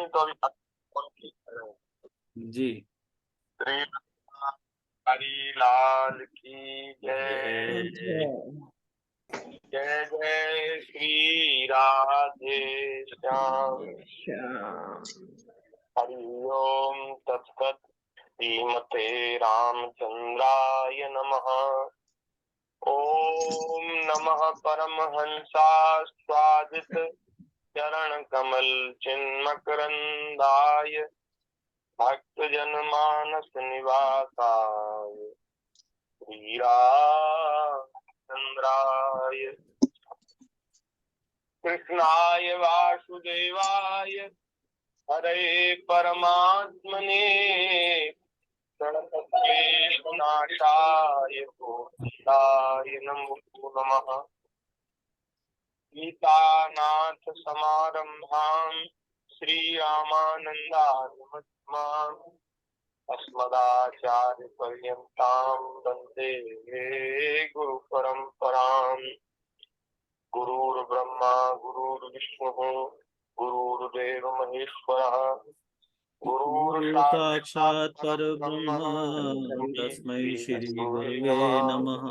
नहीं तो अभी कौन की जी। श्री हरि लाल की जय। जय जय श्री राधे श्याम। हरि ओम तत्सत। श्रीमते रामचंद्राय नमः। ओम नमः परमहंसास्वादित चरण कमल चिन्मकरंदाय भक्त जनमानस निवासाय श्री रामचंद्राय कृष्णाय वासुदेवाय हरे परमात्मने प्रणतक्लेशनाशाय गोविंदाय नमो नमः। गीतानाथ समारंभाम् श्रीरामानन्दानुमतिमाम् अस्मदाचार्यपर्यन्तां वन्दे गुरुपरम्पराम्। गुरुर्ब्रह्मा गुरुर्विष्णुः गुरुर्देव महेश्वरः गुरु साक्षात् परब्रह्म तस्मै श्री गुरुवे नमः।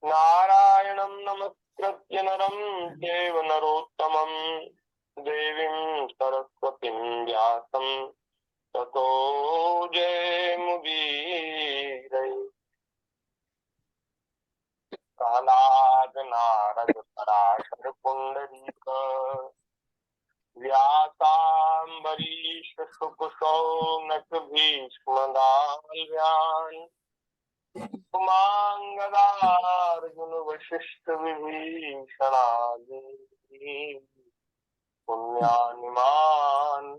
नारायणं नमस्कृत्य नरं चैव नरोत्तमं देवीं सरस्वतीं व्यासं ततो जयमुदीरये। प्रह्लाद नारद पराशर पुंडरीक व्यासाम्बरीश शुक शौनक भीष्म दाल्यान् कुमांगदार्जुन वशिष्ठ विभीषणादि पुण्यानिमान्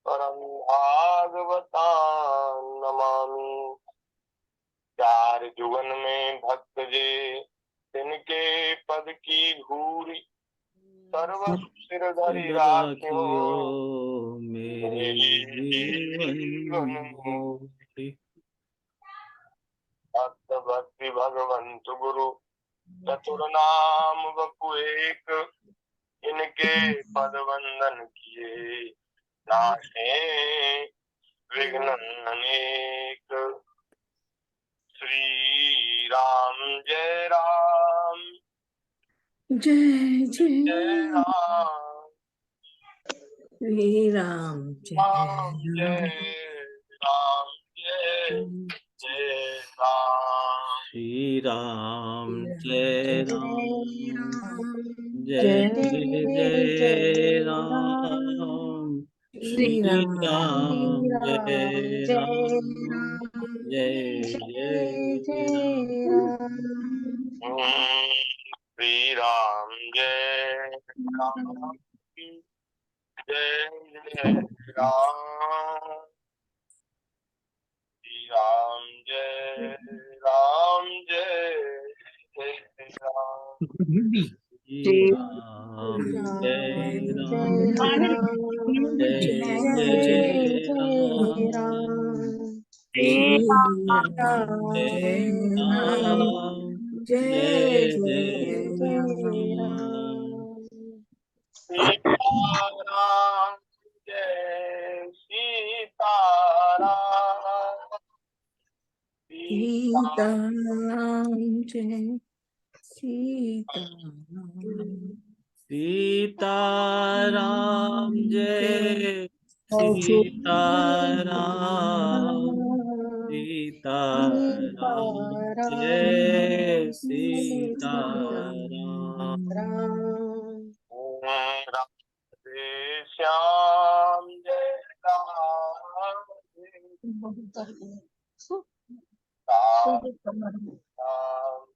परम भागवतान् नमामि। चार जुगन में भक्त जे तिनके पद की धूरी सर्व सिर धरि राखियो मेरे जीवन मोरी। भक्त भक्ति भगवंत गुरु चतुर नाम बपु एक इनके पद वंदन किए नाशे विघ्न अनेक। श्री राम जय राम जय जय राम श्री राम जय राम जय राम जय जय राम। श्री राम जय राम जय जय राम। श्री राम जय राम जय जय राम। श्री राम जय राम जय जय राम। श्री राम जय राम जय जय राम। श्री राम जय राम जय जय राम। श्री राम जय राम जय जय राम। सीताराम जय सीताराम। सीताराम जय सीताराम। सीताराम जय सीताराम। सीताराम जय सीताराम। राधे श्याम जय राधे श्याम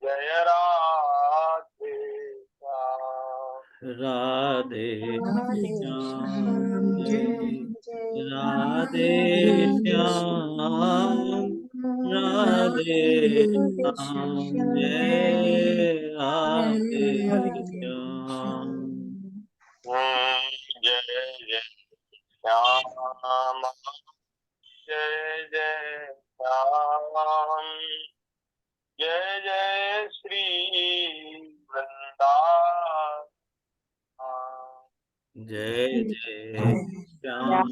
जय राधे श्याम। राधे श्याम जय राधे श्याम। राधे श्याम जय राधे श्याम। जय जय श्याम जय जय श्याम। जय जय श्री वृंदावन। जय जय श्याम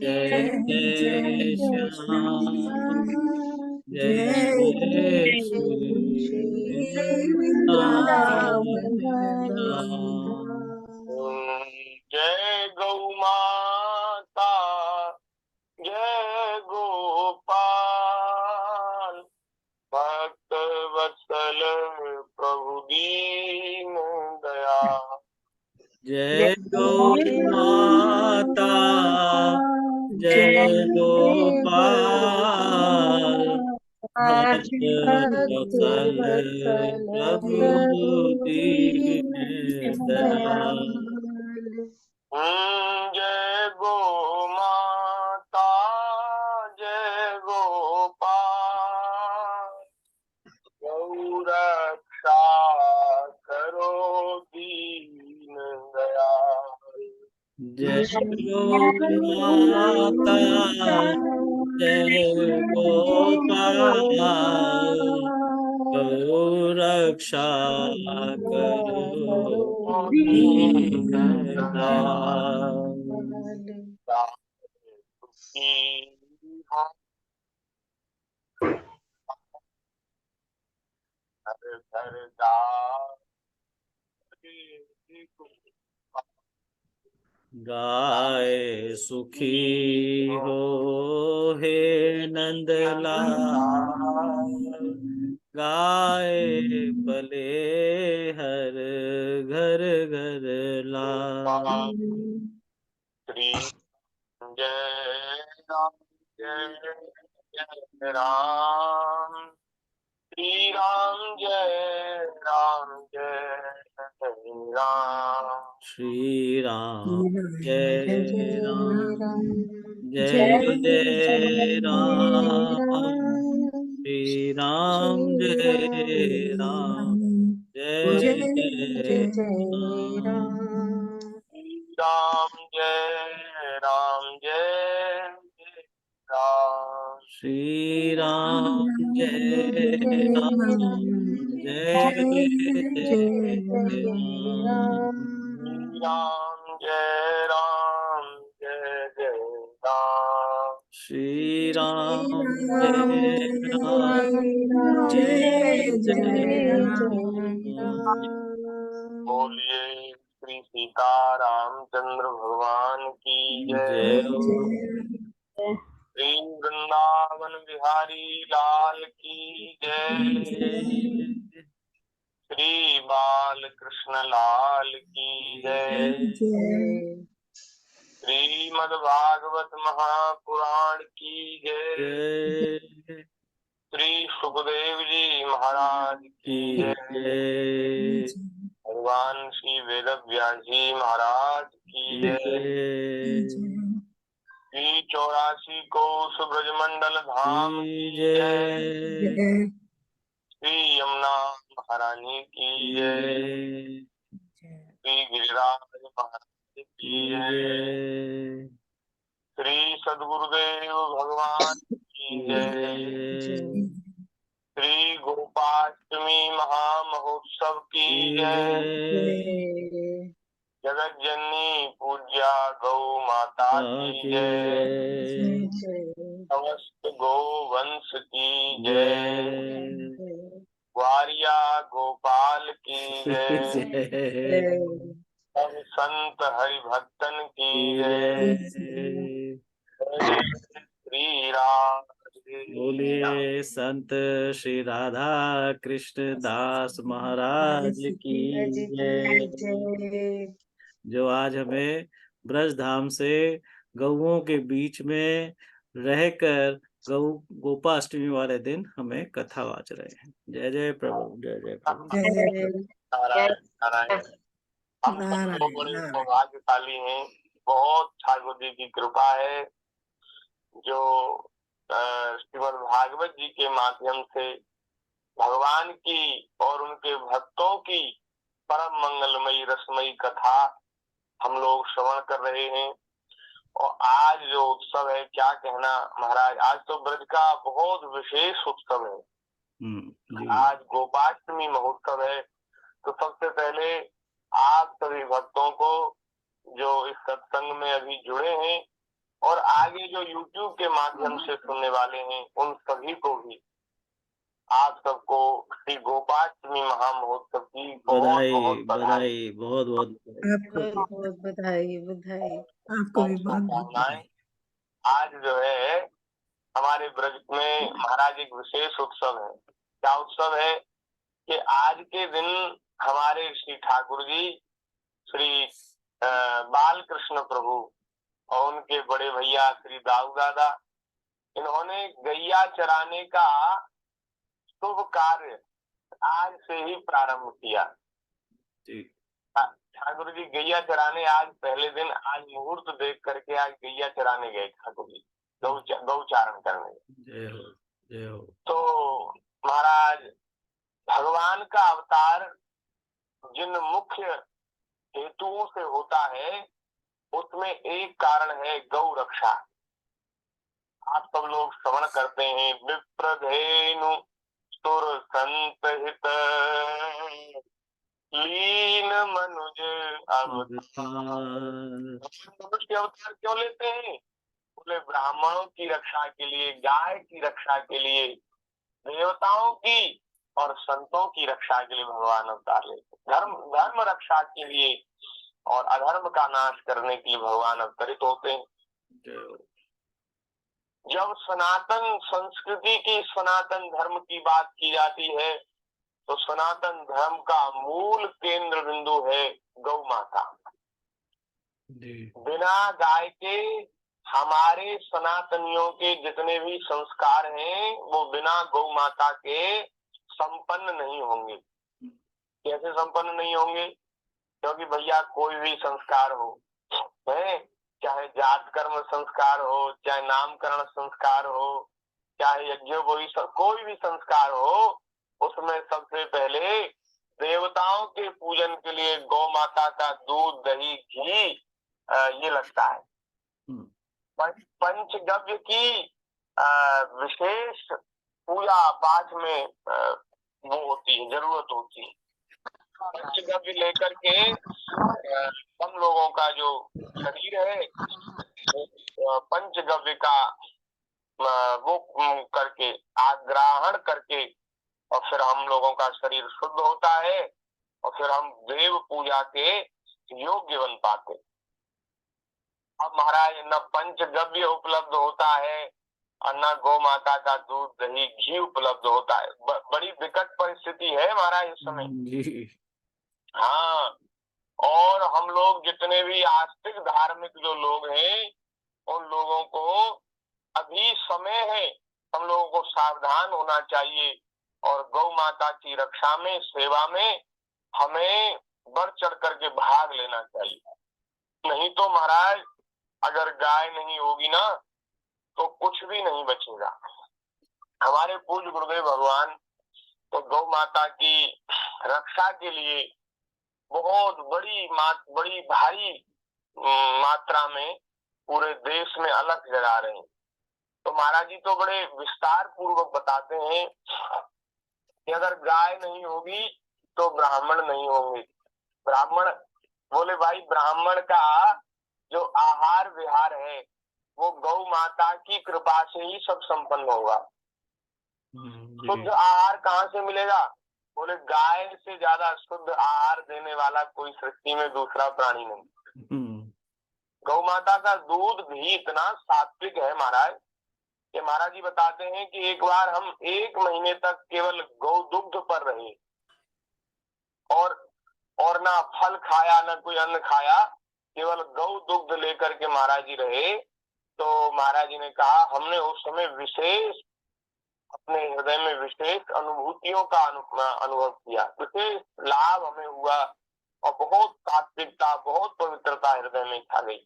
जय जय श्याम जय जय श्री राम जय गौ माता जय गोपाल भक्त वत्सल प्रभु दीन दयाल। जय गौ माता जय गोपाल भक्त वत्सल प्रभु दीन दयाल। जय गो माता जय गोपाल गौ रक्षा करो दीन दयाल। जय गौ माता जय गोपाल गौ रक्षा करो दीन दयाल। घर घर दार गाय सुखी हो हे नंदलाल गाय पले हर घर घर लाल। श्री जय राम जय जय राम श्री राम जय राम जय जय राम। श्री राम जय राम जय जय राम श्री राम जय राम जय जय राम। राम जय राम जय जय राम। श्री राम जय राम जय जय राम। राम जय राम जय जय राम। श्री राम जय राम जय जय जय राम। बोलिए श्री सीता रामचंद्र भगवान की जय जय। जय श्री वृंदावन बिहारी लाल की जय। जय श्री बाल कृष्ण लाल की जय। जय श्रीमद् भागवत महापुराण की जय। जय श्री सुखदेव जी महाराज की की जय। जय भगवान श्री वेद व्यास जी महाराज की जय। जय श्री 84 कोस ब्रजमंडल धाम की की जय। जय जय श्री यमुना महारानी की की जय। जय श्री गिरिराज महाराज की की जय। जय श्री सद्गुरुदेव भगवान की की जय। जय श्री गोपाष्टमी महामहोत्सव की की जय। जय जगत जननी पूज्या गौ माता की की जय। जय समस्त गो वंश की जय। जय ग्वारिया गोपाल की जय। जय सब संत हरि भक्तन की की जय। जय। जय श्री राम। बोलिए संत श्री राधा कृष्ण दास महाराज की जय। जो आज हमें ब्रज धाम से गौओं के बीच में रहकर गौ गोपाष्टमी वाले दिन हमें कथा वाच रहे हैं। जय जय प्रभु जय जय प्रभु। नारायण नारायण। हम सब लोग बड़े सौभाग्यशाली हैं। बहुत ठाकुर जी की कृपा है जो श्रीमद् भागवत जी के माध्यम से भगवान की और उनके भक्तों की परम मंगलमयी रसमयी कथा हम लोग श्रवण कर रहे हैं। और आज जो उत्सव है क्या कहना महाराज, आज तो ब्रज का बहुत विशेष उत्सव है। आज गोपाष्टमी महोत्सव है। तो सबसे पहले आप सभी भक्तों को जो इस सत्संग में अभी जुड़े हैं और आगे जो YouTube के माध्यम से सुनने वाले हैं, उन सभी को भी आप सबको श्री गोपाष्टमी महामहोत्सव की बहुत बधाई बहुत बधाई, बहुत बहुत आपको बहुत बहुत बधाई बधाई। आपको भी बहुत बहुत शुभकामनाएं। आज जो है हमारे ब्रज में महाराज एक विशेष उत्सव है। क्या उत्सव है कि आज के दिन हमारे श्री ठाकुर जी श्री बाल कृष्ण प्रभु और उनके बड़े भैया श्री दाऊ दादा, इन्होंने गैया चराने का शुभ कार्य आज से ही प्रारंभ किया। जी। ठाकुर जी गैया चराने आज पहले दिन, आज मुहूर्त देख करके आज गैया चराने गए ठाकुर जी, गौचारण करने। जय हो जय हो। तो महाराज भगवान का अवतार जिन मुख्य हेतुओं से होता है उसमें एक कारण है गौ रक्षा। आप सब लोग श्रवण करते हैं, विप्रधेनु सुर संत हित लीन मनुज अवतार। मनुष्य अवतार क्यों लेते हैं? बोले ब्राह्मणों की रक्षा के लिए, गाय की रक्षा के लिए, देवताओं की और संतों की रक्षा के लिए भगवान अवतार लेते। धर्म रक्षा के लिए और अधर्म का नाश करने के लिए भगवान अवतरित होते हैं। जब सनातन संस्कृति की, सनातन धर्म की बात की जाती है तो सनातन धर्म का मूल केंद्र बिंदु है गौ माता। बिना गाय के हमारे सनातनियों के जितने भी संस्कार हैं वो बिना गौ माता के संपन्न नहीं होंगे। कैसे संपन्न नहीं होंगे? क्योंकि भैया कोई भी संस्कार हो, है, चाहे जात कर्म संस्कार हो, चाहे नामकरण संस्कार हो, चाहे यज्ञोपवीत, कोई भी संस्कार हो, उसमें सबसे पहले देवताओं के पूजन के लिए गौ माता का दूध दही घी ये लगता है। पंचगव्य की विशेष पूजा पाठ में वो होती है, जरूरत होती है। पंचगव्य लेकर के हम लोगों का जो शरीर है पंचगव्य का वो करके आग्राहण करके और फिर हम लोगों का शरीर शुद्ध होता है और फिर हम देव पूजा के योग्य बन पाते। अब महाराज न पंचगव्य उपलब्ध होता है और न गौ माता का दूध दही घी उपलब्ध होता है। बड़ी विकट परिस्थिति है महाराज इस समय। हाँ, और हम लोग जितने भी आस्तिक धार्मिक जो लोग हैं उन लोगों को अभी समय है, हम लोगों को सावधान होना चाहिए और गौ माता की रक्षा में, सेवा में हमें बढ़ चढ़ करके भाग लेना चाहिए। नहीं तो महाराज अगर गाय नहीं होगी ना तो कुछ भी नहीं बचेगा। हमारे पूज्य गुरुदेव भगवान तो गौ माता की रक्षा के लिए बहुत बड़ी भारी मात्रा में पूरे देश में अलख जगा रहे हैं। तो महाराज जी तो बड़े विस्तार पूर्वक बताते हैं कि अगर गाय नहीं होगी तो ब्राह्मण नहीं होंगे। ब्राह्मण बोले भाई ब्राह्मण का जो आहार विहार है वो गौ माता की कृपा से ही सब संपन्न होगा। शुद्ध आहार कहाँ से मिलेगा? बोले गाय से ज्यादा शुद्ध आहार देने वाला कोई सृष्टि में दूसरा प्राणी नहीं। गौ माता का दूध भी इतना सात्विक है महाराज कि महाराज जी बताते हैं कि एक बार हम 1 महीने तक केवल गौ दुग्ध पर रहे और ना फल खाया ना कोई अन्न खाया, केवल गौ दुग्ध लेकर के महाराज जी रहे। तो महाराज जी ने कहा हमने उस समय विशेष अपने हृदय में विशेष अनुभूतियों का अनुभव किया, विशेष लाभ हमें हुआ और बहुत सात्विकता, बहुत पवित्रता हृदय में छा गई।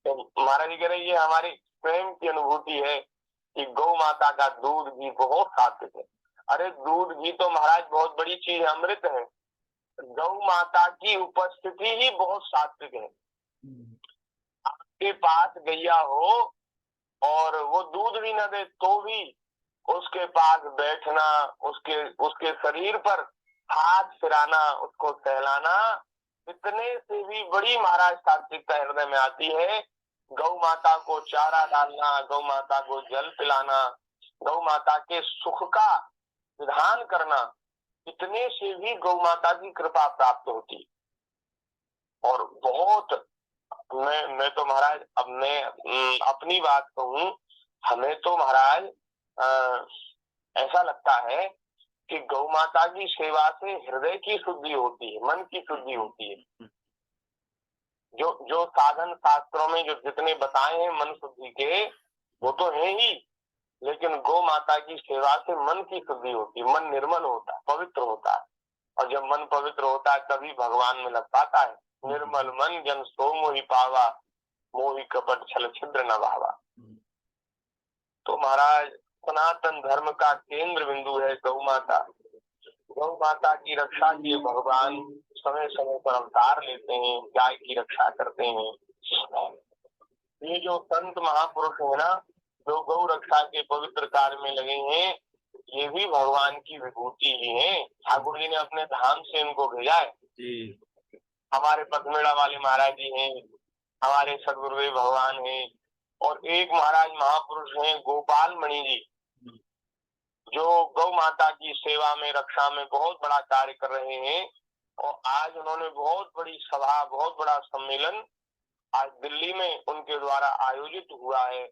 तो महाराज जी कह रहे ये हमारी प्रेम की अनुभूति है कि गौ माता का दूध भी बहुत सात्विक है। अरे दूध भी तो महाराज बहुत बड़ी चीज है, अमृत है। गौ माता की उपस्थिति ही बहुत सात्विक है। आपके पास गैया हो और वो दूध भी न दे तो भी उसके पास बैठना, उसके शरीर पर हाथ फिराना, उसको सहलाना, इतने से भी बड़ी महाराज सात्विकता हृदय में आती है। गौ माता को चारा डालना, गौ माता को जल पिलाना, गौ माता के सुख का विधान करना, इतने से भी गौ माता की कृपा प्राप्त होती। और बहुत मैं तो महाराज, अब मैं अपनी बात कहूं, हमें तो महाराज ऐसा लगता है कि गौ माता की सेवा से हृदय की शुद्धि होती है, मन की शुद्धि होती है। जो साधन शास्त्रों में जो जितने बताए हैं मन शुद्धि के, वो तो है ही, लेकिन गौ माता की सेवा से मन की शुद्धि होती है, मन निर्मल होता है, पवित्र होता है। और जब मन पवित्र होता है तभी भगवान में लग पाता है। निर्मल मन जन सो मोहि पावा, मोहि कपट छल छिद्र न भावा। तो महाराज सनातन धर्म का केंद्र बिंदु है गौ माता। गौ माता की रक्षा के भगवान समय समय पर अवतार लेते हैं, गाय की रक्षा करते हैं। ये जो संत महापुरुष है ना, जो गौ रक्षा के पवित्र कार्य में लगे हैं, ये भी भगवान की विभूति ही है। ठाकुर जी ने अपने धाम से इनको भेजा है। हमारे पथमेड़ा वाले महाराज जी हैं, हमारे सदगुरुदेव भगवान हैं, और एक महाराज महापुरुष हैं गोपाल मणि जी, जो गौ माता की सेवा में, रक्षा में बहुत बड़ा कार्य कर रहे हैं। और आज उन्होंने बहुत बड़ी सभा, बहुत बड़ा सम्मेलन आज दिल्ली में उनके द्वारा आयोजित हुआ है।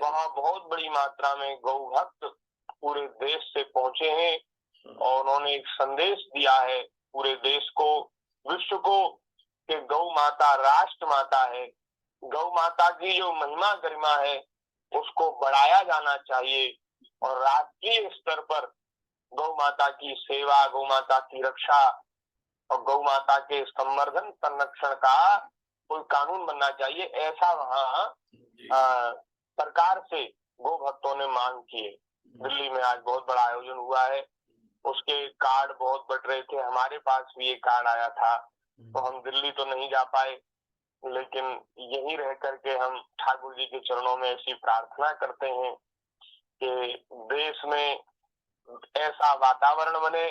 वहाँ बहुत बड़ी मात्रा में गौ भक्त पूरे देश से पहुंचे हैं और उन्होंने एक संदेश दिया है पूरे देश को, विश्व को, कि गौ माता राष्ट्र माता है। गौ माता की जो महिमा गरिमा है उसको बढ़ाया जाना चाहिए और राष्ट्रीय स्तर पर गौ माता की सेवा, गौ माता की रक्षा और गौ माता के संवर्धन संरक्षण का कोई कानून बनना चाहिए। ऐसा वहाँ सरकार से गौ भक्तों ने मांग की है। दिल्ली में आज बहुत बड़ा आयोजन हुआ है, उसके कार्ड बहुत बट रहे थे, हमारे पास भी एक कार्ड आया था। तो हम दिल्ली तो नहीं जा पाए, लेकिन यहीं रह करके हम ठाकुर जी के चरणों में ऐसी प्रार्थना करते हैं कि देश में ऐसा वातावरण बने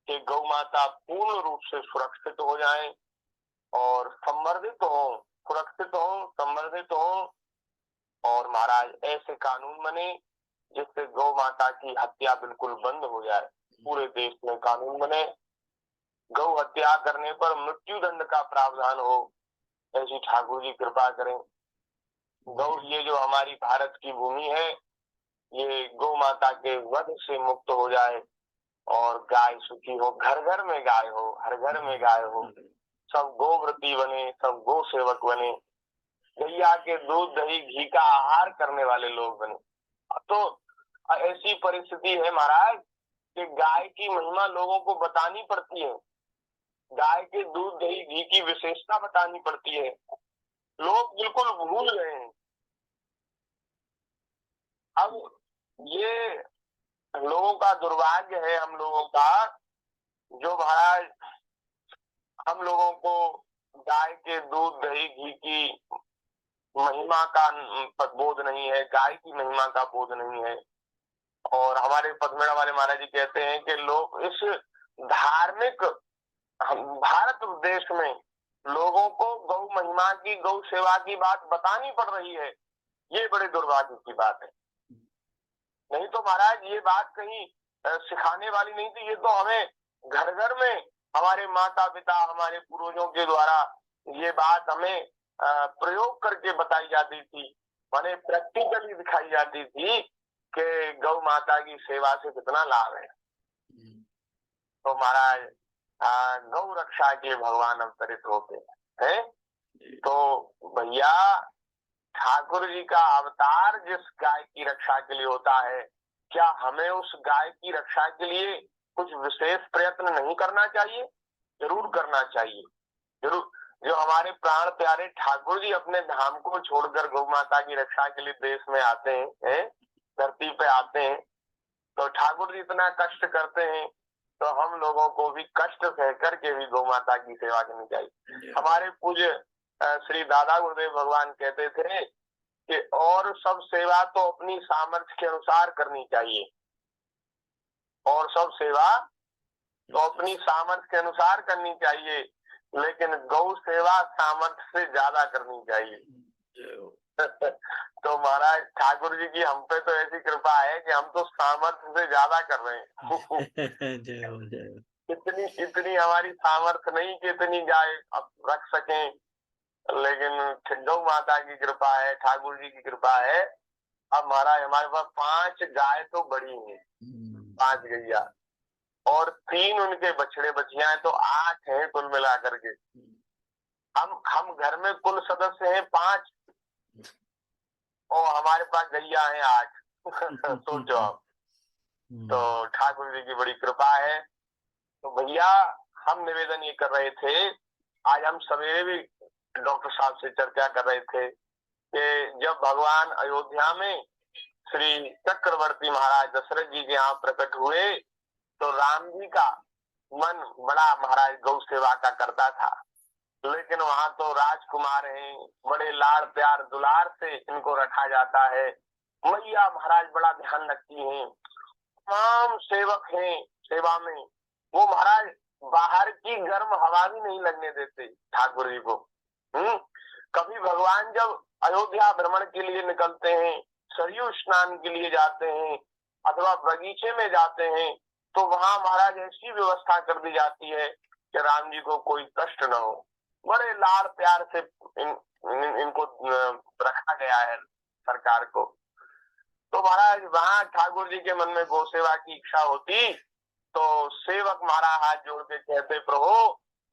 कि गौ माता पूर्ण रूप से सुरक्षित हो जाए और संवर्धित हो, सुरक्षित हो, संवर्धित हो। और महाराज ऐसे कानून बने जिससे गौ माता की हत्या बिल्कुल बंद हो जाए। पूरे देश में कानून बने, गौ हत्या करने पर मृत्यु दंड का प्रावधान हो, ऐसी ठाकुर जी कृपा करें। गौ, ये जो हमारी भारत की भूमि है, ये गौ माता के वध से मुक्त हो जाए और गाय सुखी हो, घर घर में गाय हो, हर घर में गाय हो, सब गोव्रती बने, सब गो सेवक बने, गैया के दूध दही घी का आहार करने वाले लोग बने। तो ऐसी परिस्थिति है महाराज कि गाय की महिमा लोगों को बतानी पड़ती है, गाय के दूध दही घी की विशेषता बतानी पड़ती है। लोग बिल्कुल भूल गए हैं। अब ये लोगों का दुर्भाग्य है, हम लोगों का, जो महाराज हम लोगों को गाय के दूध दही घी की महिमा का बोध नहीं है, गाय की महिमा का बोध नहीं है। और हमारे पथमेड़ा वाले महाराज जी कहते हैं कि लोग इस धार्मिक भारत देश में लोगों को गौ महिमा की, गौ सेवा की बात बतानी पड़ रही है। ये बड़े दुर्भाग्य की बात है। नहीं तो महाराज ये बात कहीं सिखाने वाली नहीं थी, ये तो हमें घर घर में हमारे माता पिता, हमारे पूर्वजों के द्वारा ये बात हमें प्रयोग करके बताई जाती थी, माने प्रैक्टिकली दिखाई जाती थी कि गौ माता की सेवा से कितना लाभ है। तो महाराज गौ रक्षा के भगवान अवतरित होते हैं। तो भैया ठाकुर जी का अवतार जिस गाय की रक्षा के लिए होता है, क्या हमें उस गाय की रक्षा के लिए कुछ विशेष प्रयत्न नहीं करना चाहिए? जरूर करना चाहिए, जरूर। जो हमारे प्राण प्यारे ठाकुर जी अपने धाम को छोड़कर गौ माता की रक्षा के लिए देश में आते हैं, धरती पे आते हैं, तो ठाकुर जी इतना कष्ट करते हैं, तो हम लोगों को भी कष्ट सह करके भी गौ माता की सेवा करनी चाहिए। हमारे पूज्य श्री दादा गुरुदेव भगवान कहते थे कि और सब सेवा तो अपनी सामर्थ्य के अनुसार करनी चाहिए, और सब सेवा तो अपनी सामर्थ्य के अनुसार करनी चाहिए, लेकिन गौ सेवा सामर्थ्य से ज्यादा करनी चाहिए। तो महाराज ठाकुर जी की हम पे तो ऐसी कृपा है कि हम तो सामर्थ्य से ज्यादा कर रहे हैं। जय हो जय हो। इतनी हमारी सामर्थ्य नहीं कि इतनी गाय अब रख सकें, लेकिन गौ माता की कृपा है, ठाकुर जी की कृपा है। अब महाराज हमारे पास 5 गाय तो बड़ी हैं, 5 गैया, और 3 उनके बछड़े बछिया हैं, तो 8 हैं कुल मिला करके। हम घर में कुल सदस्य हैं 5 और हमारे पास गैया हैं 8। सोचो आप। तो ठाकुर जी की बड़ी कृपा है। तो भैया हम निवेदन ये कर रहे थे, आज हम सवेरे भी डॉक्टर साहब से चर्चा कर रहे थे कि जब भगवान अयोध्या में श्री चक्रवर्ती महाराज दशरथ जी के यहाँ प्रकट हुए तो राम जी का मन बड़ा महाराज गौ सेवा का करता था, लेकिन वहां तो राजकुमार हैं, बड़े लाड़ प्यार दुलार से इनको रखा जाता है। मैया महाराज बड़ा ध्यान रखती हैं, तमाम सेवक हैं सेवा में, वो महाराज बाहर की गर्म हवा भी नहीं लगने देते ठाकुर जी को। कभी भगवान जब अयोध्या भ्रमण के लिए निकलते हैं, सरयू स्नान के लिए जाते हैं अथवा बगीचे में जाते हैं, तो वहां महाराज ऐसी व्यवस्था कर दी जाती है कि राम जी को कोई कष्ट न हो। बड़े लाड़ प्यार से इनको रखा गया है सरकार को। तो महाराज वहां ठाकुर जी के मन में गौ सेवा की इच्छा होती तो सेवक महाराज हाथ जोड़ के कहते, प्रभु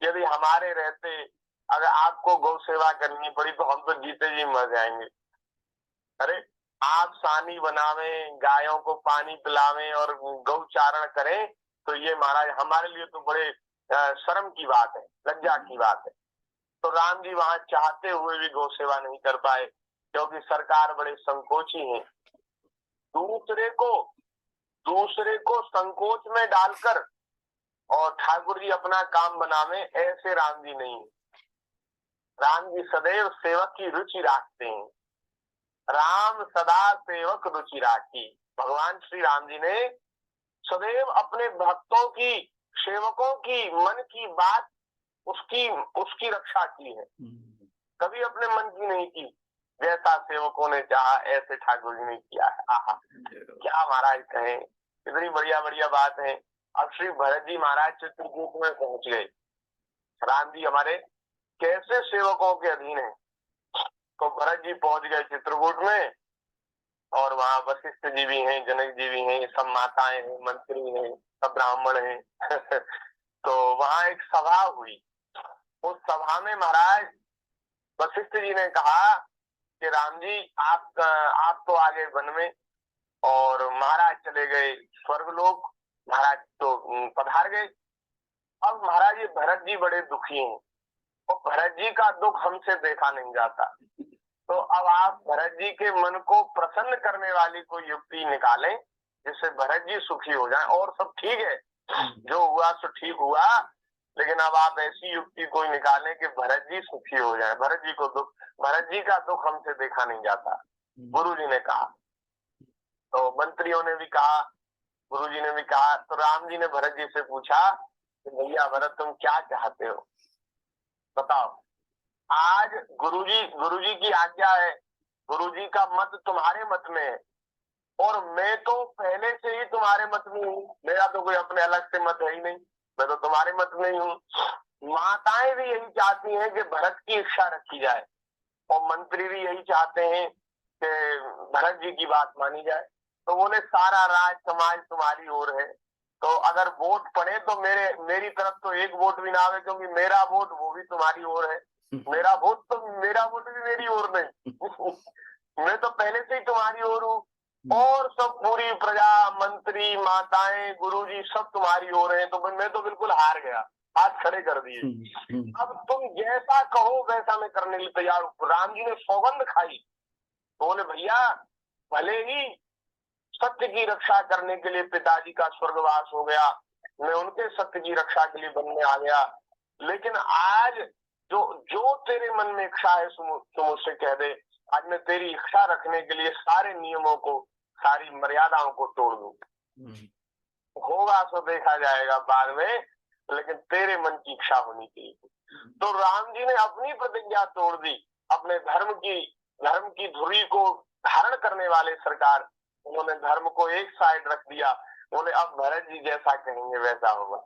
यदि हमारे रहते अगर आपको गौ सेवा करनी पड़ी तो हम तो जीते जी मर जाएंगे। अरे आप सानी बनावें, गायों को पानी पिलावें और गौचारण करें, तो ये महाराज हमारे लिए तो बड़े शर्म की बात है, लज्जा की बात है। तो राम जी वहां चाहते हुए भी गौ सेवा नहीं कर पाए, क्योंकि सरकार बड़े संकोची है। दूसरे को संकोच में डालकर और ठाकुर जी अपना काम बनावे, ऐसे राम जी नहीं। राम जी सदैव सेवक की रुचि रखते हैं। राम सदा सेवक रुचि राखी। भगवान श्री राम जी ने सदैव अपने भक्तों की, सेवकों की मन की बात उसकी रक्षा की है, कभी अपने मन की नहीं की। जैसा सेवकों ने चाहा ऐसे ठाकुर जी ने किया है। आहा क्या महाराज कहें, इतनी बढ़िया बढ़िया बात है। अब श्री भरत जी महाराज चित्रकूट में पहुंच गए। राम जी हमारे कैसे सेवकों के अधीन है। तो भरत जी पहुंच गए चित्रकूट में, और वहाँ वशिष्ठ जी भी हैं, जनक जी भी हैं, सब माताएं हैं, मंत्री हैं, सब ब्राह्मण हैं। तो वहाँ एक सभा हुई। उस सभा में महाराज वशिष्ठ जी ने कहा कि राम जी आप तो आ गए वन में और महाराज चले गए स्वर्गलोक, महाराज तो पधार गए। अब महाराज ये भरत जी बड़े दुखी हैं और भरत जी का दुख हमसे देखा नहीं जाता। तो अब आप भरत जी के मन को प्रसन्न करने वाली कोई युक्ति निकालें जिससे भरत जी सुखी हो जाएं। और सब ठीक है, जो हुआ सो ठीक हुआ, लेकिन अब आप ऐसी युक्ति कोई निकालें कि भरत जी सुखी हो जाएं। भरत जी का दुख हमसे देखा नहीं जाता, गुरु जी ने कहा। तो मंत्रियों ने भी कहा, गुरु जी ने भी कहा। तो राम जी ने भरत जी से पूछा कि भैया भरत तुम क्या चाहते हो, बताओ। आज गुरुजी की आज्ञा है, गुरुजी का मत तुम्हारे मत में है और मैं तो पहले से ही तुम्हारे मत में हूँ। मेरा तो कोई अपने अलग से मत है ही नहीं, मैं तो तुम्हारे मत में ही हूँ। माताएं भी यही चाहती हैं कि भरत की इच्छा रखी जाए और मंत्री भी यही चाहते हैं कि भरत जी की बात मानी जाए। तो बोले सारा राज समाज तुम्हारी ओर है, तो अगर वोट पड़े तो मेरी तरफ तो एक वोट भी ना आवे, क्योंकि मेरा वोट वो भी तुम्हारी ओर है। मेरा वोट भी मेरी ओर नहीं। मैं तो पहले से ही तुम्हारी ओर हूँ और सब पूरी प्रजा, मंत्री, माताएं, गुरुजी सब तुम्हारी ओर हैं। तो मैं तो बिल्कुल हार गया, हाथ खड़े कर दिए। अब तुम जैसा कहो वैसा मैं करने के लिए तैयार हूँ। राम जी ने सौगंध खाई, बोले भैया भले ही सत्य की रक्षा करने के लिए पिताजी का स्वर्गवास हो गया, मैं उनके सत्य की रक्षा के लिए बनने आ गया, लेकिन आज जो तेरे मन में इच्छा है तुम उससे कह दे। आज मैं तेरी इच्छा रखने के लिए सारे नियमों को, सारी मर्यादाओं को तोड़ दूं। होगा तो देखा जाएगा बाद में। लेकिन तेरे मन की इच्छा होनी चाहिए। तो राम जी ने अपनी प्रतिज्ञा तोड़ दी, अपने धर्म की धुरी को धारण करने वाले सरकार, उन्होंने धर्म को एक साइड रख दिया। बोले अब भरत जी जैसा कहेंगे वैसा होगा।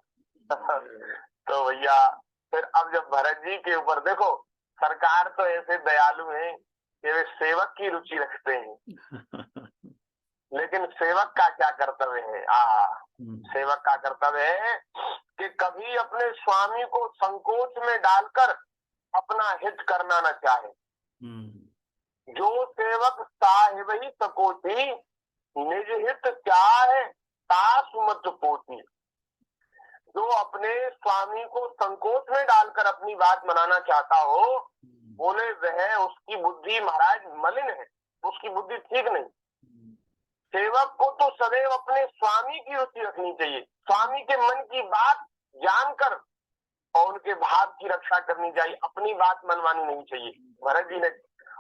तो भैया फिर अब जब भरत जी के ऊपर देखो, सरकार तो ऐसे दयालु हैं कि वे सेवक की रुचि रखते हैं, लेकिन सेवक का क्या कर्तव्य है? सेवक का कर्तव्य है कि कभी अपने स्वामी को संकोच में डालकर अपना हित करना न चाहे। जो सेवक साहिब ही सकोची, निज हित क्या है तासु मत पोती। जो अपने स्वामी को संकोच में डालकर अपनी बात मनाना चाहता हो, बोले वह उसकी बुद्धि महाराज मलिन है, उसकी बुद्धि ठीक नहीं। सेवक को तो सदैव अपने स्वामी की रुचि रखनी चाहिए, स्वामी के मन की बात जानकर और उनके भाव की रक्षा करनी चाहिए, अपनी बात मनवानी नहीं चाहिए। भरत जी ने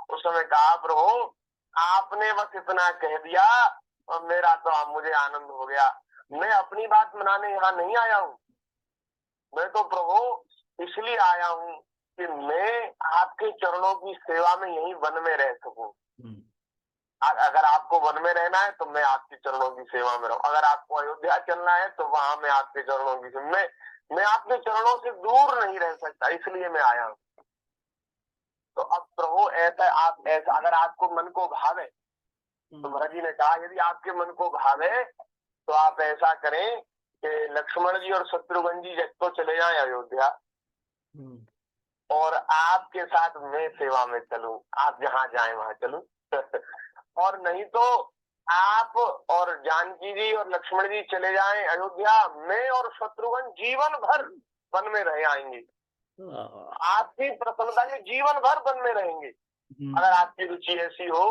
उस समय कहा प्रभु आपने बस इतना कह दिया और मेरा तो मुझे आनंद हो गया, मैं अपनी बात मनाने यहाँ नहीं आया हूँ, मैं तो प्रभु इसलिए आया हूँ कि मैं आपके चरणों की सेवा में यही वन में रह सकूं। अगर आपको वन में रहना है तो मैं आपके चरणों की सेवा में रहूं, अगर आपको अयोध्या चलना है तो वहां मैं आपके चरणों की मैं आपके चरणों से दूर नहीं रह सकता, इसलिए मैं आया हूँ। तो अब प्रभु ऐसा अगर आपको मन को भावे, तो भरत जी ने कहा यदि आपके मन को भावे तो आप ऐसा करें कि लक्ष्मण जी और शत्रुघ्न जी तो चले जाएं अयोध्या और आपके साथ मैं सेवा में चलूं, आप जहां जाएं वहां चलूं। और नहीं तो आप और जानकी जी और लक्ष्मण जी चले जाएं अयोध्या, मैं और शत्रुघ्न जीवन भर वन में रह आएंगे, आपकी प्रसन्नता में जीवन भर वन में रहेंगे। अगर आपकी रुचि ऐसी हो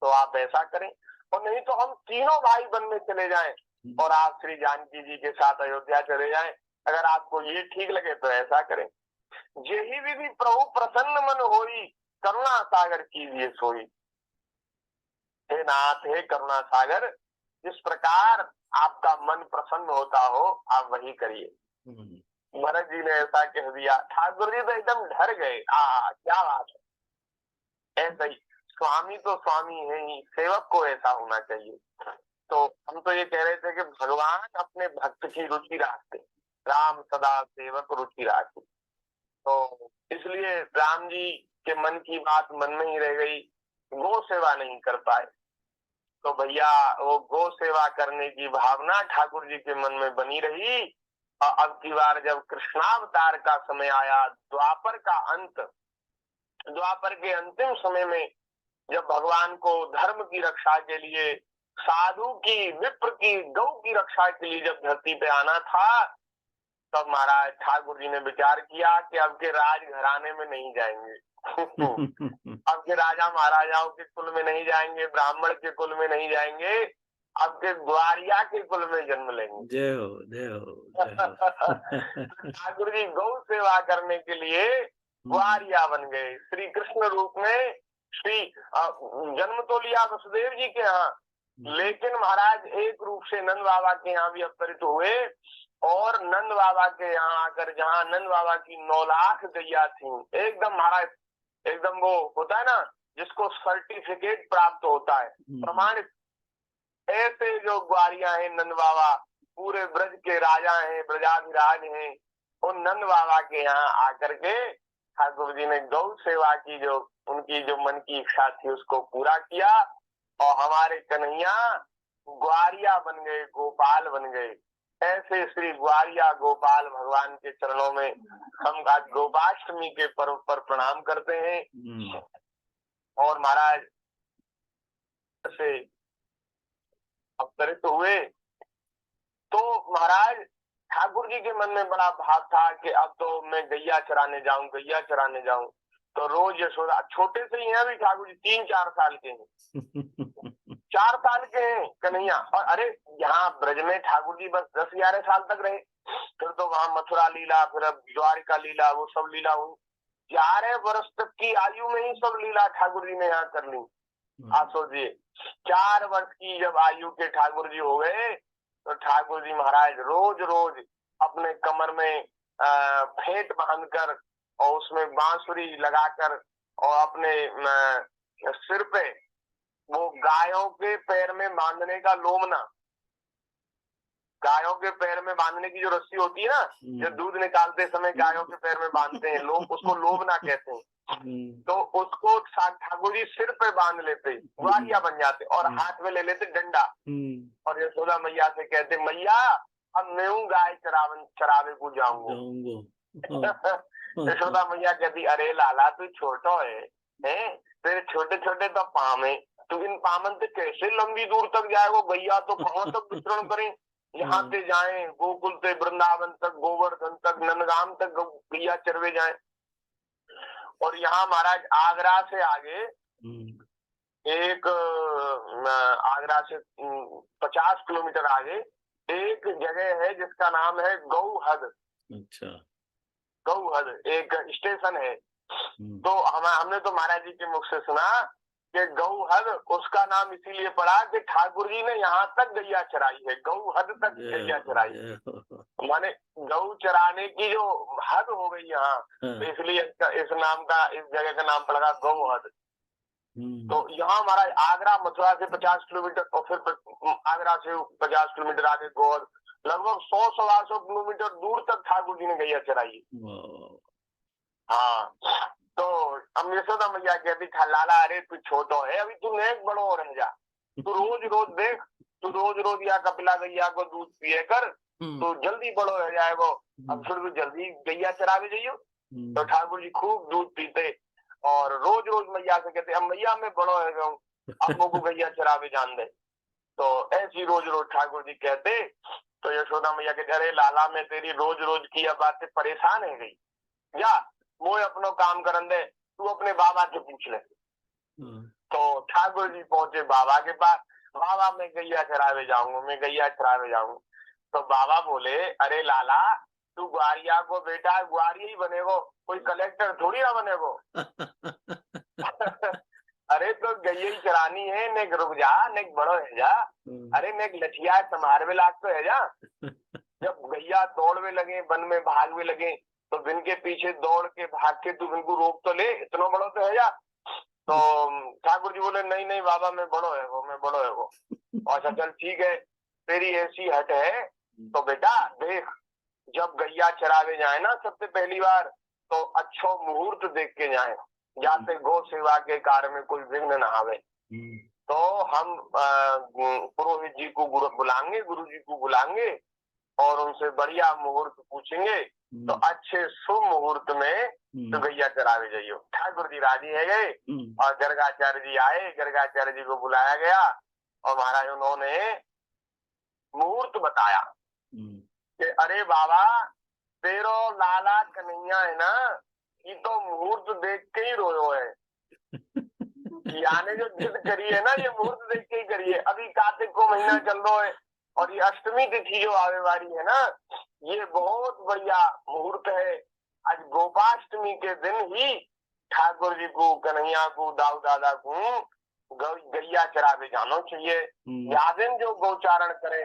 तो आप ऐसा करें, और नहीं तो हम तीनों भाई वन में चले जाएं और आप श्री जानकी जी के साथ अयोध्या चले जाएं। अगर आपको ये ठीक लगे तो ऐसा करें। यही विधि प्रभु प्रसन्न मन होई, करुणा सागर कीजिए सोई। हे नाथ हे करुणा सागर, जिस प्रकार आपका मन प्रसन्न होता हो आप वही करिए। भरत जी ने ऐसा कह दिया, ठाकुर जी तो एकदम डर गए। क्या बात है, ऐसा ही स्वामी तो स्वामी है ही, सेवक को ऐसा होना चाहिए। तो हम तो ये कह रहे थे कि भगवान अपने भक्त की रुचि रखते, राम सदा सेवक रुचि राखते। तो इसलिए राम जी के मन की बात मन में ही रह गई, गो सेवा नहीं कर पाए। तो भैया वो गो सेवा करने की भावना ठाकुर जी के मन में बनी रही। और अब की बार जब कृष्णावतार का समय आया, द्वापर का अंत, द्वापर के अंतिम समय में जब भगवान को धर्म की रक्षा के लिए, साधु की, विप्र की, गौ की रक्षा के लिए जब धरती पे आना था, तब महाराज ठाकुर जी ने विचार किया कि अब के राज घराने में नहीं जाएंगे। अब के राजा महाराजाओं के कुल में नहीं जाएंगे, ब्राह्मण के कुल में नहीं जाएंगे, अब के ग्वारिया के कुल में जन्म लेंगे। जय हो जय हो। ठाकुर जी गौ सेवा करने के लिए ग्वारिया बन गए। श्री कृष्ण रूप में श्री जन्म तो लिया वसुदेव जी के यहाँ, लेकिन महाराज एक रूप से नंद बाबा के यहाँ भी अवतरित हुए। और नंद बाबा के यहाँ आकर, जहाँ नंद बाबा की 9 लाख गैया थी, एकदम महाराज एकदम वो होता है ना जिसको सर्टिफिकेट प्राप्त होता है, प्रमाणित, ऐसे जो ग्वारिया हैं नंद बाबा, पूरे ब्रज के राजा हैं, ब्रजाधिराज हैं, उन नंद बाबा के यहाँ आकर के ठाकुर जी ने गौ सेवा की, जो उनकी जो मन की इच्छा थी उसको पूरा किया। और हमारे कन्हैया ग्वारिया बन गए, गोपाल बन गए। ऐसे श्री ग्वारिया गोपाल भगवान के चरणों में हम आज गोपाष्टमी के पर्व पर प्रणाम करते हैं। और महाराज से अवतरित हुए तो महाराज ठाकुर जी के मन में बड़ा भाव था कि अब तो मैं गैया चराने जाऊं, गैया चराने जाऊं। तो रोज यशोदा, छोटे से ही हैं अभी ठाकुर जी, 3-4 साल के हैं। 4 साल के हैं कन्हैया। और अरे यहाँ ब्रज में ठाकुर जी बस 10-11 साल तक रहे, फिर तो वहां मथुरा लीला, फिर अब द्वारिका लीला, वो सब लीला हुई। 11 वर्ष तक की आयु में ही सब लीला ठाकुर जी ने यहाँ कर ली। आप सोचिए 4 वर्ष की जब आयु के ठाकुर जी हो गए, तो ठाकुर जी महाराज रोज रोज अपने कमर में फेंट बांधकर और उसमें बांसुरी लगाकर और अपने सिर पे वो गायों के पैर में बांधने का लोमना, गायों के पैर में बांधने की जो रस्सी होती है ना, जो दूध निकालते समय गायों के पैर में बांधते हैं लोग, उसको लोमना कहते हैं। तो उसको ठाकुर जी सिर पे बांध लेते, ग्वारिया बन जाते और हाथ में ले लेते डंडा और यशोदा मैया से कहते, मैया अब मैं हूँ गाय चरावे को जाऊंगा। यशोदा मैया कहती, अरे लाला तू छोटो है तेरे छोटे छोटे तो पाम है, तू इन पामन से कैसे लंबी दूर तक जाएगा, गैया तो कहाँ तक विचरण करें, यहाँ से जाएं गोकुल से वृंदावन तक, गोवर्धन तक, नंदगाम तक गैया चरवे जाएं। और यहाँ महाराज आगरा से आगे एक आगरा से 50 किलोमीटर आगे एक जगह है जिसका नाम है गौहद। अच्छा, गौहद एक स्टेशन है। तो हमने तो महाराज जी के मुख से सुना कि गौहद उसका नाम इसीलिए पड़ा कि ठाकुर जी ने यहाँ तक गैया चराई है, गौहद तक गैया चराई है, माने गौ चराने की जो हद हो गई यहाँ, तो इसलिए इस नाम का, इस जगह का नाम पड़ा गौहद। तो यहाँ महाराज आगरा मथुरा से 50 किलोमीटर और फिर आगरा से 50 किलोमीटर आगे गौहद, लगभग 100-125 किलोमीटर दूर तक ठाकुर जी ने गैया चराई। हाँ, तो अब यशोदा मैया कहती था, लाला अरे तू छोटो है, अभी तू नेक बड़ो रह जा, तू रोज रोज देख, तू रोज रोज या कपिला गैया को दूध पिए कर, तो जल्दी बड़ो रह जाएगो, अब फिर तू जल्दी गैया चरावे जाइयो। तो ठाकुर जी खूब दूध पीते और रोज रोज मैया से कहते, अब मैया मैं बड़ो रह गया हूँ, अब मुझको गैया चरावे जान दे। तो ऐसी रोज रोज ठाकुर जी कहते। तो यशोदा मैया कहते, अरे लाला मैं तेरी रोज रोज की अब बात से परेशान है गई, जा वो अपनो काम करन दे, तू अपने बाबा से पूछ ले। तो ठाकुर जी पहुंचे बाबा के पास, बाबा मैं गैया चरावे जाऊंगा, मैं गैया चरावे जाऊंगा। तो बाबा बोले, अरे लाला तू ग्वारिया को बेटा ग्वारिया ही बनेगो, कोई कलेक्टर थोड़ी ना बनेगो। अरे तो गैया ही चरानी है, नेक रुक जा, नेक बड़ो है जा, अरे नेक लठिया समारवे लाग तो है जा। जब गैया दौड़वे लगे, वन में भागवे लगे, तो बिन के पीछे दौड़ के भाग के तू बिनको रोक तो ले, इतना बड़ो तो है जा। तो ठाकुर जी बोले, नहीं नहीं बाबा मैं बड़ो है वो, मैं बड़ो है वो। अच्छा चल ठीक है, तेरी ऐसी हट है तो बेटा देख, जब गैया चरावे जाए ना सबसे पहली बार, तो अच्छो मुहूर्त देख के जाए, जाते गौ सेवा के कार्य में कोई विघ्न न आवे। तो हम पुरोहित जी को बुलाएंगे, गुरु जी को बुलाएंगे और उनसे बढ़िया मुहूर्त पूछेंगे, तो अच्छे शुभ मुहूर्त में तो गैया चरावे जाइयो। ठाकुर जी राजी है गए और गर्गाचार्य जी आए, गर्गाचार्य जी को बुलाया गया और महाराज उन्होंने मुहूर्त बताया कि अरे बाबा तेरो लाला कन्हैया है ना, ये तो मुहूर्त देख के ही रोयो है, यानी जो जिद करी है ना ये मुहूर्त देख के ही करी है। अभी कार्तिक को महीना चल रहा है और ये अष्टमी तिथि जो आवे वाली है ना, ये बहुत बढ़िया मुहूर्त है। आज गोपाष्टमी के दिन ही ठाकुर जी को, कन्हैया को, दाऊ दादा को गैया चरावे जाना चाहिए। या दिन जो गौचारण करे,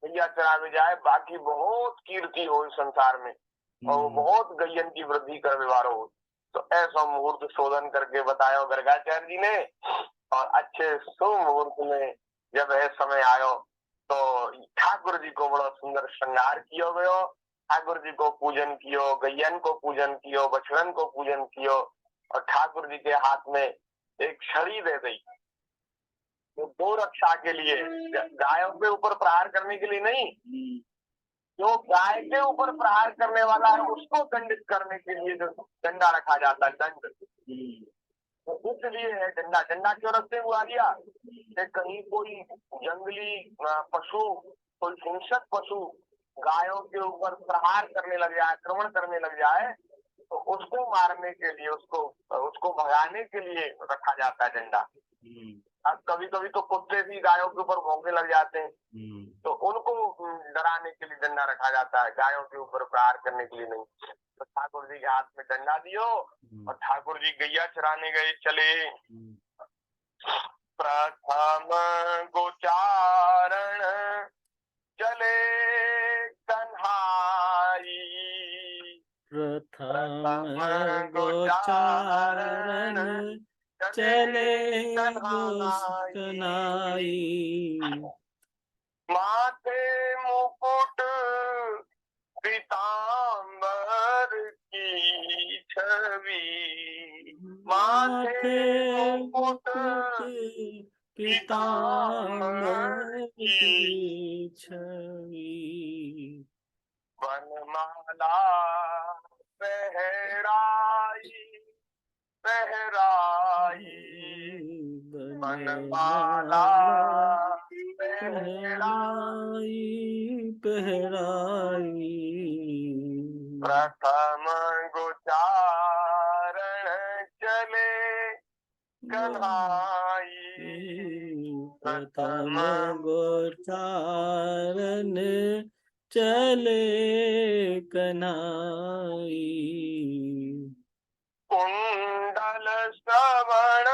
गैया चरावे जाए, बाकी बहुत कीर्ति हो इस संसार में और बहुत गैयन की वृद्धि कर व्यवहार हो। तो ऐसा मुहूर्त शोधन करके बताया गर्गाचार्य जी ने और अच्छे शुभ मुहूर्त में जब है समय आयो तो ठाकुर जी को बड़ा सुंदर श्रृंगार किया गयो, ठाकुर जी को पूजन कियो, गैयन को पूजन कियो, बछड़न को पूजन कियो और ठाकुर जी के हाथ में एक छड़ी दे दी, तो गो रक्षा के लिए, गायों के ऊपर प्रहार करने के लिए नहीं, जो गाय के ऊपर प्रहार करने वाला है उसको दंडित करने के लिए जो डंडा रखा जाता है, दंड, तो इसलिए है डंडा। डंडा क्यों रखते हुआ दिया कि कहीं कोई जंगली पशु, कोई हिंसक पशु गायों के ऊपर प्रहार करने लग जाए, आक्रमण करने लग जाए, तो उसको मारने के लिए, उसको भगाने के लिए रखा जाता है डंडा। अब कभी कभी तो कुत्ते भी गायों के ऊपर भौंकने लग जाते हैं, तो उनको डराने के लिए डंडा रखा जाता है, गायों के ऊपर प्रहार करने के लिए नहीं। तो ठाकुर जी के हाथ में डंडा दियो और ठाकुर जी गैया चराने गए चले। प्रथम गोचारण चले कन्हार प्रथम गोचारण चले कन्हाई। माथे मुकुट पीतांबर की छवि, माथे मुकुट पीतांबर की छवि। वनमाला पहराई पहराई, वनमाला पहराई पहराई। प्रथम गोचारण चले कन्हाई, प्रथम गोचारण चले कन्हाई। कुंडल श्रवण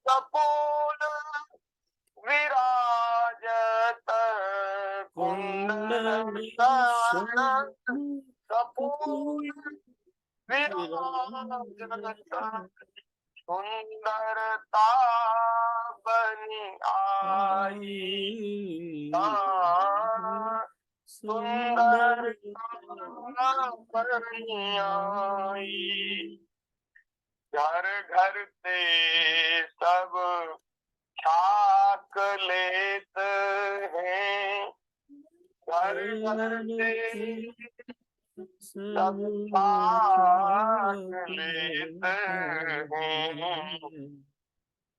कपूल विराजत, कुंडल श्रवण कपूल विराजत, सुंदरता बनी आई, सुंदरता बनी आई। घर घर से सब छाक लेत हैं, घर घर से सब छाक लेत हैं,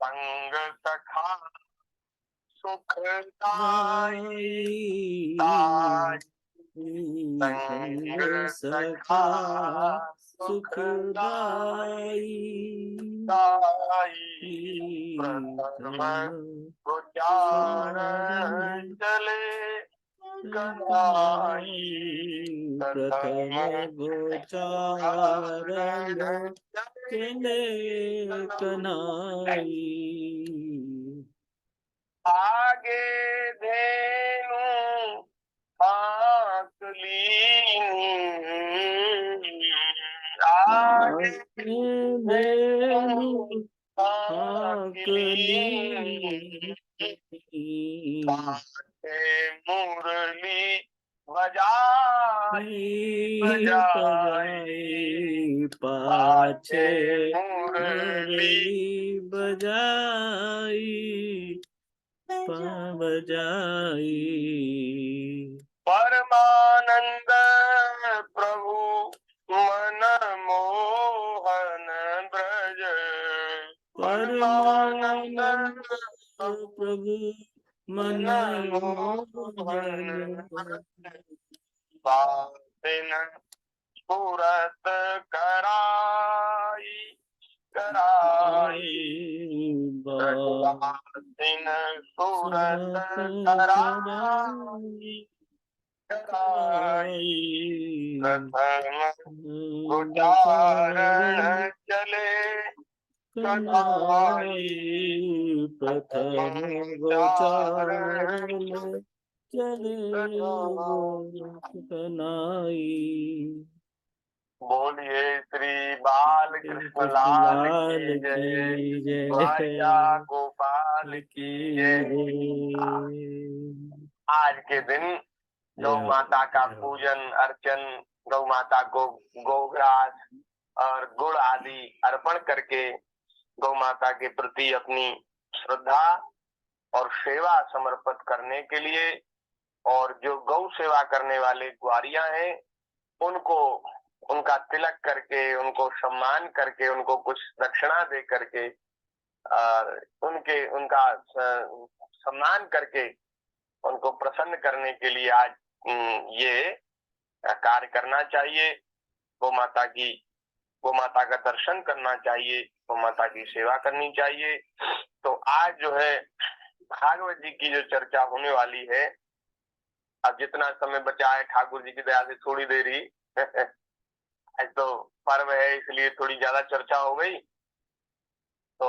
संग सखा सुखदाई संग सखा सुखदाई। प्रथम गोचारण चले कन्हाई, प्रथम गोचारण चले कन्हाई। आगे धेनु आंकली, आगे धेनु आंकली, पाछे मुरली बजाई बजाई, पाछे मुरली बजाई बजाई। परमानंद प्रभु मन मोहन ब्रज, परमानंद प्रभु मन मोहन बातिन सूरत कराई कराई, बातिन सूरत कराई कराई। प्रथम गोचारण चले कन्हाई, प्रथम गोचारण चले कन्हाई। बोलिए श्री बाल कृष्ण लाल की जय, मैया गोपाल की जय। आज के दिन गौ माता का पूजन अर्चन, गौ माता को गोग्रास और गुड़ आदि अर्पण करके गौ माता के प्रति अपनी श्रद्धा और सेवा समर्पित करने के लिए, और जो गौ सेवा करने वाले ग्वारियां हैं उनको उनका तिलक करके, उनको सम्मान करके, उनको कुछ दक्षिणा दे करके, उनका सम्मान करके उनको प्रसन्न करने के लिए आज ये कार्य करना चाहिए। गौ माता का दर्शन करना चाहिए, गौ माता की सेवा करनी चाहिए। तो आज जो है भागवत जी की जो चर्चा होने वाली है, अब जितना समय बचा है ठाकुर जी की दया से थोड़ी देर ही आज तो पर्व है इसलिए थोड़ी ज्यादा चर्चा हो गई, तो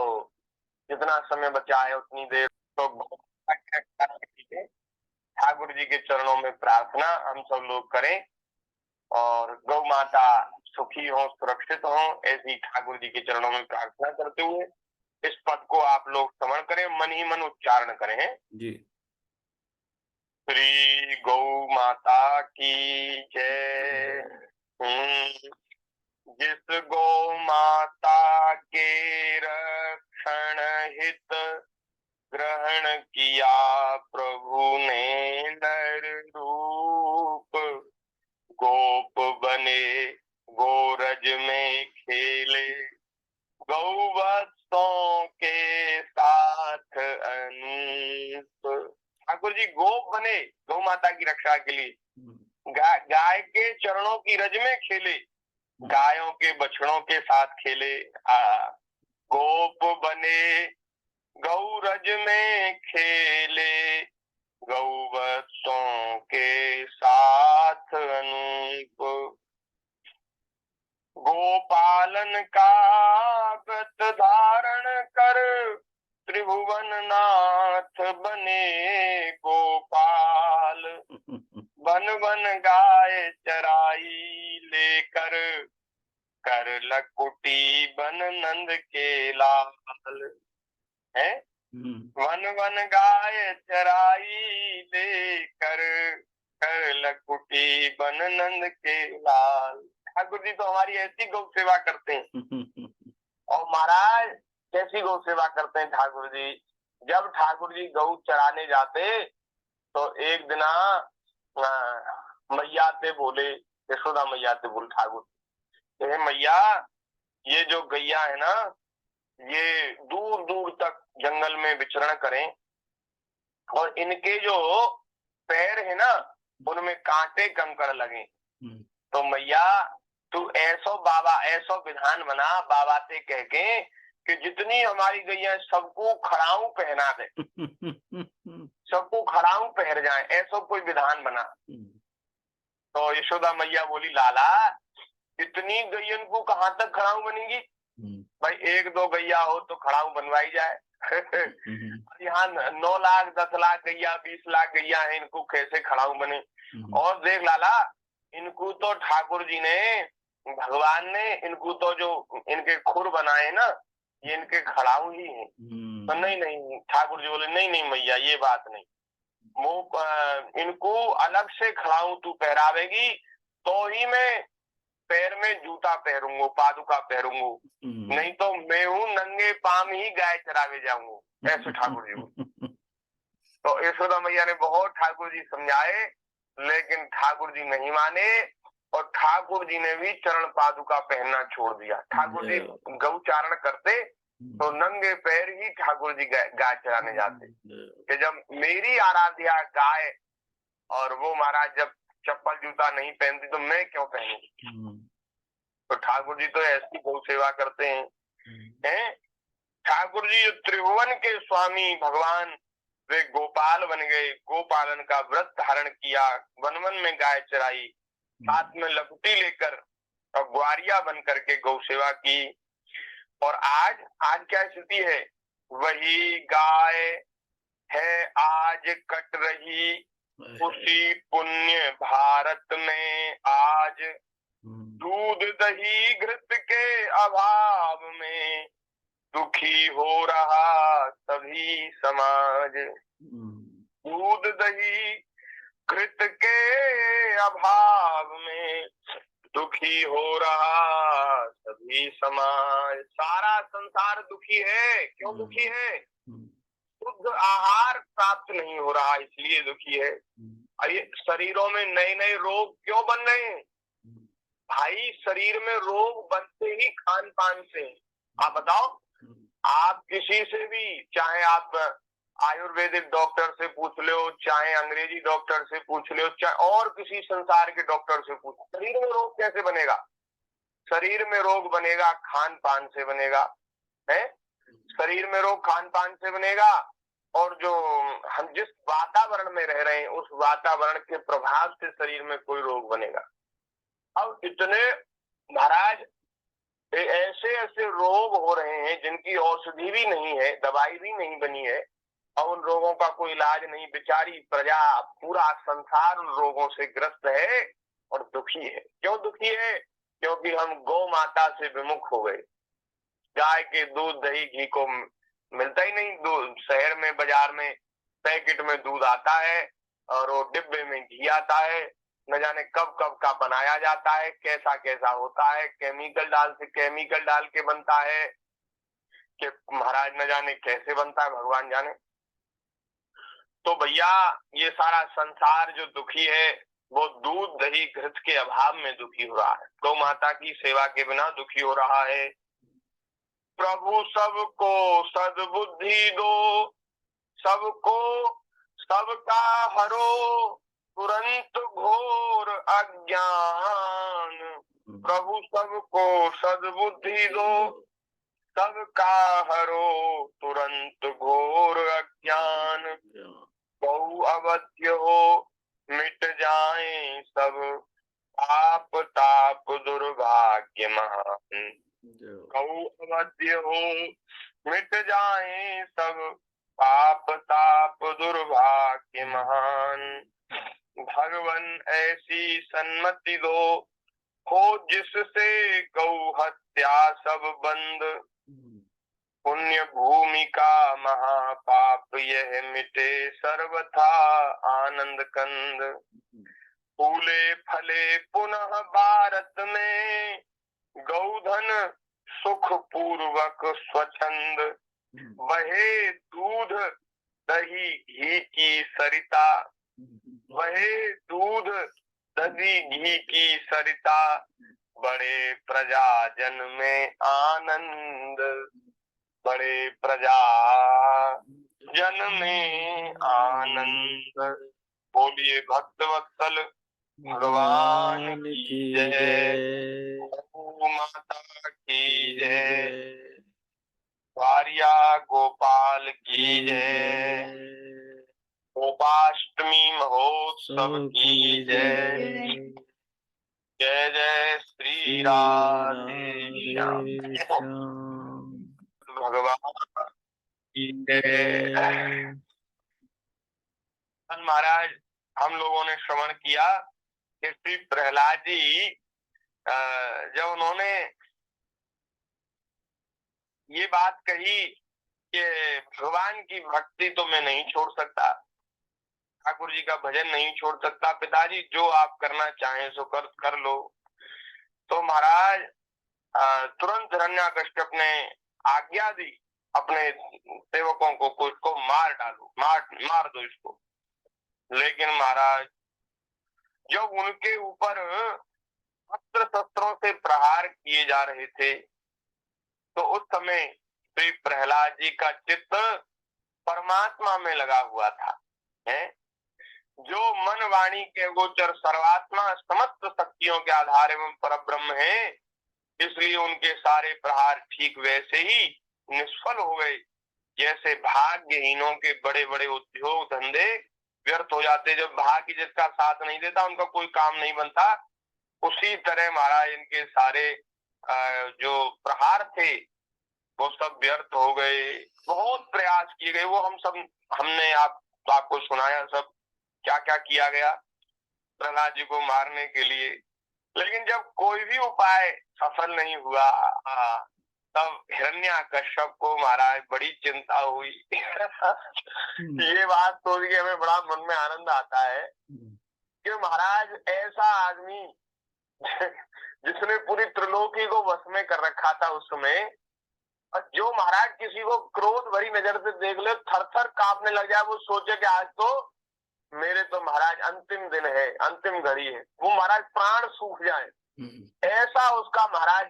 जितना समय बचा है उतनी देर तो ठाकुर जी के चरणों में प्रार्थना हम सब लोग करें और गौ माता सुखी हों, सुरक्षित हों, ऐसी ठाकुर जी के चरणों में प्रार्थना करते हुए इस पद को आप लोग श्रवण करें, मन ही मन उच्चारण करें। जी। श्री गौ माता की जय। जिस गौ माता के रक्षण हित ग्रहण किया प्रभु ने नर रूप, गोप बने गोरज में खेले, गौवत्सों के साथ अनूप। ठाकुर जी गोप बने गौ माता की रक्षा के लिए, गाय के चरणों की रज में खेले, गायों के बछड़ों के साथ खेले। गोप बने गौरज में खेले, गौवत्सों के साथ अनूप। गोपालन का व्रत धारण कर त्रिभुवन नाथ बने गोपाल, वन वन गाय चराई लेकर कर लकुटी बन नंद के लाल है। वन वन गाय चराई लेकर कर लकुटी बन नंद के लाल। ठाकुर जी तो हमारी ऐसी गौ सेवा करते हैं। और महाराज कैसी गौ सेवा करते हैं ठाकुर जी। जब ठाकुर जी गौ चराने जाते तो एक दिना मैया से बोले, यशोदा मैया से बोले ठाकुर, मैया ये जो गैया है ना, ये दूर दूर तक जंगल में विचरण करें और इनके जो पैर है ना उनमें कांटे कंकड़ लगे। तो मैया तू ऐसो विधान बना बाबा से कह के कि जितनी हमारी गैया सबको खड़ाऊ पहना दे, सबको खड़ाऊ पहन जाए, ऐसा कोई विधान बना। तो यशोदा मैया बोली, लाला इतनी गैयन को कहाँ तक खड़ाऊ बनेगी? भाई एक दो गैया हो तो खड़ाऊ बनवाई जाए। यहाँ 9 लाख 10 लाख गैया 20 लाख गैया है, इनको कैसे खड़ाऊ बने? और देख लाला, इनको तो ठाकुर जी ने, भगवान ने इनको तो जो इनके खुर बनाए ना, ये इनके खड़ाऊ ही है। तो नहीं ठाकुर जी बोले, नहीं मैया ये बात नहीं, इनको अलग से खड़ाऊ तू पहरावेगी तो ही मैं पैर में जूता पहरूंगा, पादुका पहरूंगा, नहीं तो मैं हूँ नंगे पाम ही गाय चरावे जाऊंगा, ऐसे ठाकुर जी। तो यशोदा मैया ने बहुत ठाकुर जी समझाए, लेकिन ठाकुर जी नहीं माने और ठाकुर जी ने भी चरण पादुका पहनना छोड़ दिया। ठाकुर जी गौचारण करते तो नंगे पैर ही ठाकुर जी गाय चराने जाते कि जब मेरी आराध्या गाय और वो महाराज जब चप्पल जूता नहीं पहनती तो मैं क्यों पहनूं? तो ठाकुर जी तो ऐसी गौ सेवा करते हैं। ठाकुर जी त्रिभुवन के स्वामी भगवान वे गोपाल बन गए, गोपालन का व्रत धारण किया, वन वन में गाय चराई, हाथ में लकुटी लेकर और ग्वारिया बन करके गौ सेवा की। और आज क्या स्थिति है? वही गाय है आज कट रही उसी पुण्य भारत में आज, दूध दही घृत के अभाव में दुखी हो रहा सभी समाज। दूध दही घृत के अभाव में दुखी हो रहा सभी समाज। सारा संसार दुखी है। क्यों दुखी है? शुद्ध आहार प्राप्त नहीं हो रहा इसलिए दुखी है। ये शरीरों में नए नए रोग क्यों बन रहे हैं? भाई शरीर में रोग बनते ही खान पान से। आप बताओ, आप किसी से भी, चाहे आप आयुर्वेदिक डॉक्टर से पूछ लो, चाहे अंग्रेजी डॉक्टर से पूछ लो, चाहे और किसी संसार के डॉक्टर से पूछ, शरीर में रोग कैसे बनेगा? शरीर में रोग बनेगा खान पान से बनेगा, है? शरीर में रोग खान पान से बनेगा। और जो हम जिस वातावरण में रह रहे हैं उस वातावरण के प्रभाव से शरीर में कोई रोग बनेगा। अब इतने महाराज ऐसे ऐसे रोग हो रहे हैं जिनकी औषधि भी नहीं है, दवाई भी नहीं बनी है और उन रोगों का कोई इलाज नहीं। बेचारी प्रजा, पूरा संसार उन रोगों से ग्रस्त है और दुखी है। क्यों दुखी है? क्योंकि हम गौ माता से विमुख हो गए। गाय के दूध दही घी को मिलता ही नहीं। दूध शहर में बाजार में पैकेट में दूध आता है और वो डिब्बे में घी आता है, न जाने कब कब का बनाया जाता है, कैसा कैसा होता है, केमिकल डाल के बनता है कि महाराज न जाने कैसे बनता है, भगवान जाने। तो भैया ये सारा संसार जो दुखी है वो दूध दही घृत के अभाव में दुखी हो रहा है, गौ माता की सेवा के बिना दुखी हो रहा है। प्रभु सबको सद्बुद्धि दो, सबको सबका हरो, तुरंत घोर अज्ञान। प्रभु सबको सद्बुद्धि दो, सबका हरो, तुरंत घोर अज्ञान। बहु अवध्य हो मिट जाए सब पाप ताप दुर्भाग्य महान। बहु अवध्य हो मिट जाए सब पाप ताप दुर्भाग्य महान। भगवन ऐसी सन्मति दो, हो जिससे गौ हत्या सब बंद। पुण्य भूमि का महापाप यह मिटे सर्वथा आनंद कंद। फूले फले पुनः भारत में, गौधन सुख पूर्वक स्वच्छंद। वहे दूध दही घी की सरिता, वहे दूध दही घी की सरिता। बड़े प्रजाजन में आनंद, बड़े प्रजा जन में आनंद। बोलिए भक्तवत्सल भगवान की जय, गौ माता की जय, वारिया गोपाल की जय, गोपाष्टमी महोत्सव की जय। जय जय श्री राधे श्याम भगवान की जय। महाराज हम लोगों ने श्रवण किया कि श्री प्रहलाद जी जब उन्होंने ये बात कही कि भगवान की भक्ति तो मैं नहीं छोड़ सकता, ठाकुर जी का भजन नहीं छोड़ सकता, पिताजी जो आप करना चाहें सो कर लो। तो महाराज तुरंत हिरण्याकश्यप ने आज्ञा दी अपने सेवकों को इसको मार डालो, मार दो इसको। लेकिन महाराज जब उनके ऊपर अस्त्र शस्त्रों से प्रहार किए जा रहे थे तो उस समय श्री प्रहलाद जी का चित्त परमात्मा में लगा हुआ था, है जो मन वाणी के गोचर सर्वात्मा समस्त शक्तियों के आधार एवं परब्रह्म है। इसलिए उनके सारे प्रहार ठीक वैसे ही निष्फल हो गए जैसे भाग्यहीनों के बड़े बड़े उद्योग धंधे व्यर्थ हो जाते। जब भाग्य जिसका साथ नहीं देता उनका कोई काम नहीं बनता। उसी तरह महाराज इनके सारे जो प्रहार थे वो सब व्यर्थ हो गए। बहुत प्रयास किए गए, वो हमने आपको सुनाया सब क्या क्या किया गया प्रहलाद जी को मारने के लिए। लेकिन जब कोई भी उपाय सफल नहीं हुआ तब हिरण्याकश्यप को महाराज बड़ी चिंता हुई। ये बात सोच के हमें बड़ा मन में आनंद आता है कि महाराज ऐसा आदमी जिसने पूरी त्रिलोकी को वश में कर रखा था उस समय, और जो महाराज किसी को क्रोध भरी नजर से देख ले थर थर कांपने लग जाए, वो सोचे कि आज तो मेरे तो महाराज अंतिम दिन है, अंतिम घड़ी है, वो महाराज प्राण सूख जाए, ऐसा उसका महाराज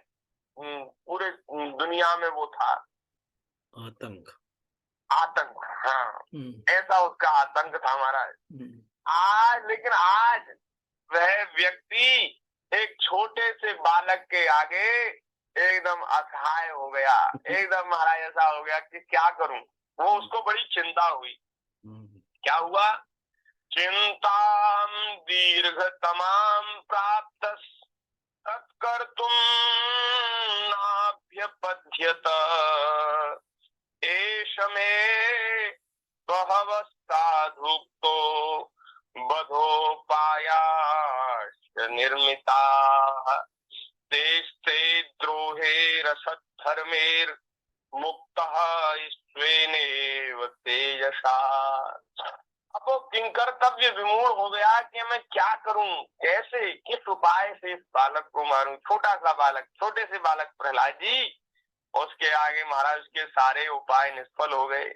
पूरे दुनिया में वो था आतंक। हाँ, ऐसा उसका आतंक था महाराज। लेकिन आज वह व्यक्ति एक छोटे से बालक के आगे एकदम असहाय हो गया, एकदम महाराज ऐसा हो गया कि क्या करूं। वो उसको बड़ी चिंता हुई। क्या हुआ? चिंताम दीर्घ तमाम प्राप्त तत्कर्तुम नाभ्यपद्यत एष मे बहवस्ताधुक्तो बधोपायाश्च निर्मिताः ते धर्मेर मुक्तः स्वेनेव तेजसा। अब वो किंकर्तव्य विमूढ़ हो गया कि मैं क्या करूं, कैसे, किस उपाय से इस बालक को मारूं। छोटा सा बालक, छोटे से बालक प्रहलाद जी, उसके आगे महाराज के सारे उपाय निष्फल हो गए।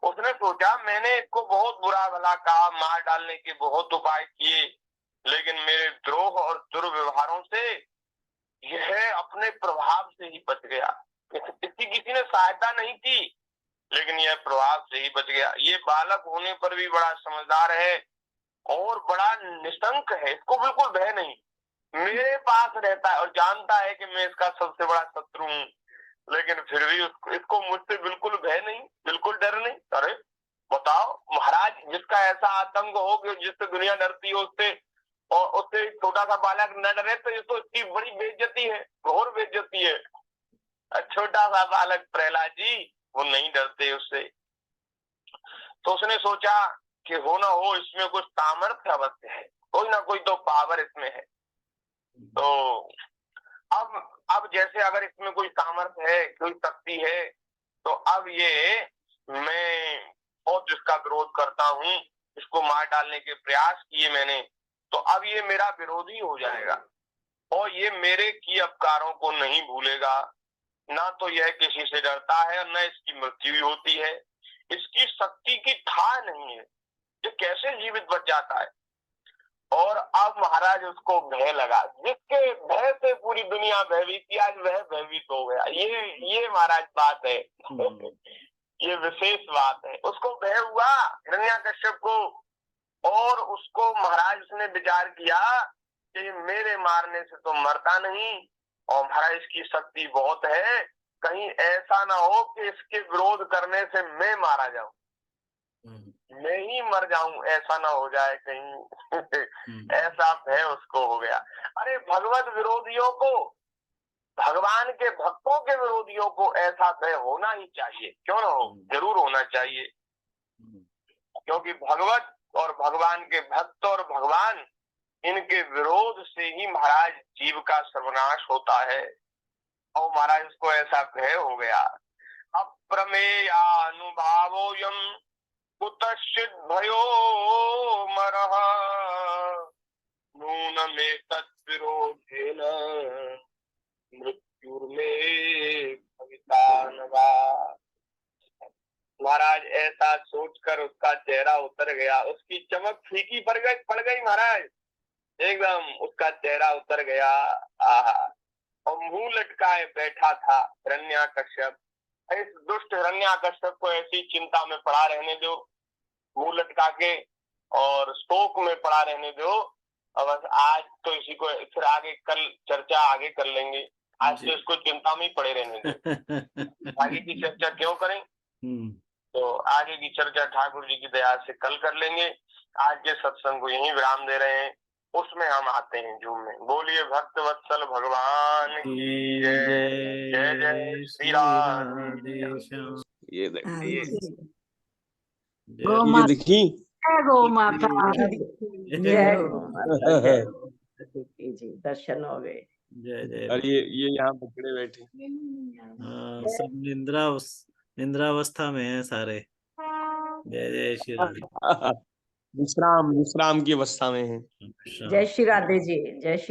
उसने सोचा मैंने इसको बहुत बुरा भला कहा, मार डालने के बहुत उपाय किए, लेकिन मेरे द्रोह और दुर्व्यवहारों से यह अपने प्रभाव से ही बच गया। इसकी किसी ने सहायता नहीं की, लेकिन यह प्रभाव से ही बच गया। ये बालक होने पर भी बड़ा समझदार है और बड़ा निशंक है, इसको बिल्कुल भय नहीं। मेरे पास रहता है और जानता है कि मैं इसका सबसे बड़ा शत्रु हूँ, लेकिन फिर भी इसको मुझसे बिल्कुल भय नहीं, बिल्कुल डर नहीं। अरे बताओ महाराज, जिसका ऐसा आतंक हो कि जिससे दुनिया डरती हो उससे, और उससे छोटा सा बालक न डरे तो ये तो इसकी बड़ी बेइज्जती है, घोर बेइज्जती है। छोटा सा बालक प्रहलाद जी, वो नहीं डरते उससे। तो उसने सोचा कि हो ना हो इसमें कुछ सामर्थ्य अवश्य है, कोई ना कोई तो पावर इसमें है। तो अब जैसे अगर इसमें कोई सामर्थ्य है, कोई शक्ति है, तो अब ये मैं बहुत इसका विरोध करता हूँ, इसको मार डालने के प्रयास किए मैंने, तो अब ये मेरा विरोधी हो जाएगा और ये मेरे किए अपकारों को नहीं भूलेगा। ना तो यह किसी से डरता है, न इसकी मृत्यु भी होती है, इसकी शक्ति की था नहीं है, ये कैसे जीवित बच जाता है। और अब महाराज उसको भय लगा, जिसके भय से पूरी दुनिया भयभीत थी, आज वह भयभीत हो गया। ये महाराज बात है, ये विशेष बात है। उसको भय हुआ हिरण्याकश्यप को, और उसको महाराज उसने विचार किया कि मेरे मारने से तो मरता नहीं, और महाराज इसकी शक्ति बहुत है, कहीं ऐसा ना हो कि इसके विरोध करने से मैं मारा जाऊं, मैं ही मर जाऊं, ऐसा ना हो जाए कहीं। ऐसा भय उसको हो गया। अरे भगवत विरोधियों को, भगवान के भक्तों के विरोधियों को ऐसा भय होना ही चाहिए, क्यों ना हो, जरूर होना चाहिए। क्योंकि भगवत और भगवान के भक्त और भगवान, इनके विरोध से ही महाराज जीव का सर्वनाश होता है। और महाराज उसको ऐसा भय हो गया। अप्रमेयानुभावोऽयं कुतश्चित् भयो मरः नूनमेतद्विरोधेन मृत्युर्मे भविता न वा। महाराज ऐसा सोचकर उसका चेहरा उतर गया, उसकी चमक फीकी पड़ गई महाराज, एकदम उसका चेहरा उतर गया। और मुंह लटकाए बैठा था हिरण्याकश्यप। इस दुष्ट हिरण्याकश्यप को ऐसी चिंता में पड़ा रहने दो, मुंह लटका के और शोक में पड़ा रहने दो। और बस आज तो इसी को, फिर आगे कल चर्चा आगे कर लेंगे, आज तो इसको चिंता में ही पड़े रहने दो। आगे की चर्चा क्यों करें, तो आगे की चर्चा ठाकुर जी की दया से कल कर लेंगे। आज के सत्संग को यहीं विराम दे रहे हैं, उसमें हम आते हैं जूम में। बोलिए भक्त वत्सल भगवान की जय, जय जय श्री राधे। ये देखिए, गौ ये माता, देखी, जय गौ माता, जय गौ माता, जय गौ माता की जी, दर्शन हो गए। जय जय। और ये यहाँ पकड़े बैठे, हाँ, सब निद्रावस्था में है सारे। जय जय श्री राधे। विश्राम की अवस्था में है। जय श्री राधे जी, जय श्री